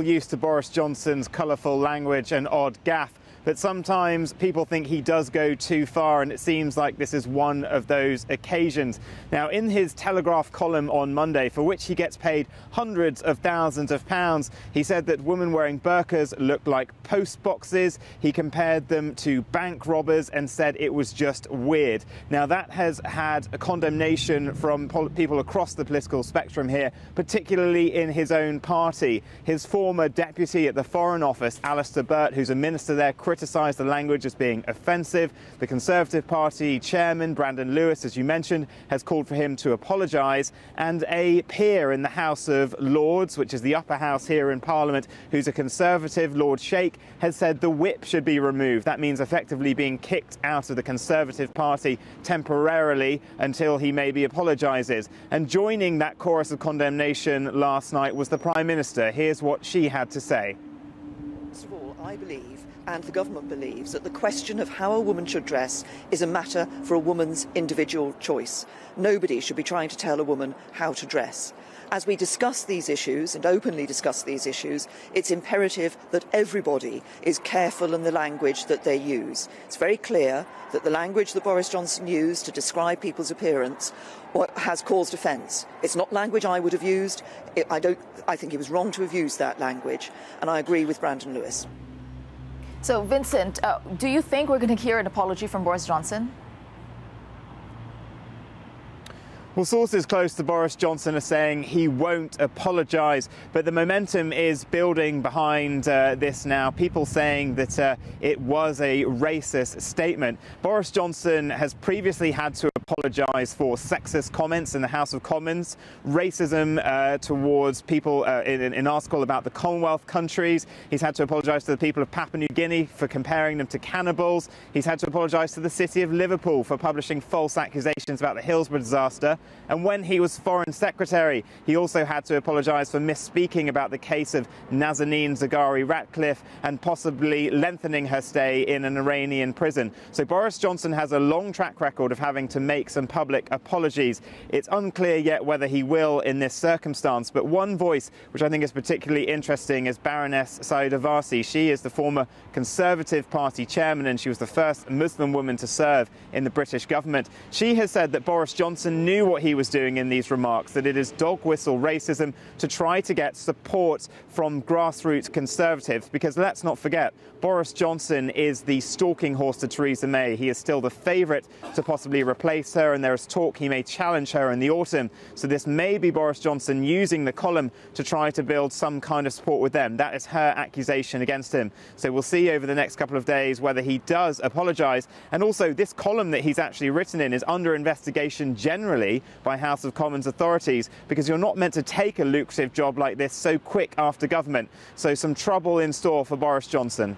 all used to Boris Johnson's colourful language and odd gaffe, but sometimes people think he does go too far, and it seems like this is one of those occasions. Now, in his Telegraph column on Monday, for which he gets paid hundreds of thousands of pounds, he said that women wearing burqas looked like post boxes. He compared them to bank robbers and said it was just weird. Now, that has had a condemnation from people across the political spectrum here, particularly in his own party. His former deputy at the Foreign Office, Alistair Burt, who's a minister there, criticised the language as being offensive. The Conservative Party chairman, Brandon Lewis, as you mentioned, has called for him to apologise. And a peer in the House of Lords, which is the upper house here in Parliament, who's a Conservative, Lord Sheikh, has said the whip should be removed. That means effectively being kicked out of the Conservative Party temporarily until he maybe apologises. And joining that chorus of condemnation last night was the Prime Minister. Here's what she had to say. First of all, I believe, and the government believes, that the question of how a woman should dress is a matter for a woman's individual choice. Nobody should be trying to tell a woman how to dress. As we discuss these issues and openly discuss these issues, it's imperative that everybody is careful in the language that they use. It's very clear that the language that Boris Johnson used to describe people's appearance has caused offence. It's not language I would have used. I think it was wrong to have used that language, and I agree with Brandon Lewis. So, Vincent, do you think we're going to hear an apology from Boris Johnson? Well, sources close to Boris Johnson are saying he won't apologise, but the momentum is building behind this now. People saying that it was a racist statement. Boris Johnson has previously had to apologise for sexist comments in the House of Commons, racism towards people in an article about the Commonwealth countries. He's had to apologise to the people of Papua New Guinea for comparing them to cannibals. He's had to apologise to the city of Liverpool for publishing false accusations about the Hillsborough disaster. And when he was Foreign Secretary, he also had to apologise for misspeaking about the case of Nazanin Zaghari-Ratcliffe and possibly lengthening her stay in an Iranian prison. So Boris Johnson has a long track record of having to make some public apologies. It's unclear yet whether he will in this circumstance, but one voice which I think is particularly interesting is Baroness Sayeeda Warsi. She is the former Conservative Party chairman, and she was the first Muslim woman to serve in the British government. She has said that Boris Johnson knew what he was doing in these remarks, that it is dog whistle racism to try to get support from grassroots Conservatives, because let's not forget, Boris Johnson is the stalking horse to Theresa May. He is still the favourite to possibly replace her, and there is talk he may challenge her in the autumn. So this may be Boris Johnson using the column to try to build some kind of support with them. That is her accusation against him. So we'll see over the next couple of days whether he does apologise. And also, this column that he's actually written in is under investigation generally by House of Commons authorities, because you're not meant to take a lucrative job like this so quick after government. So some trouble in store for Boris Johnson.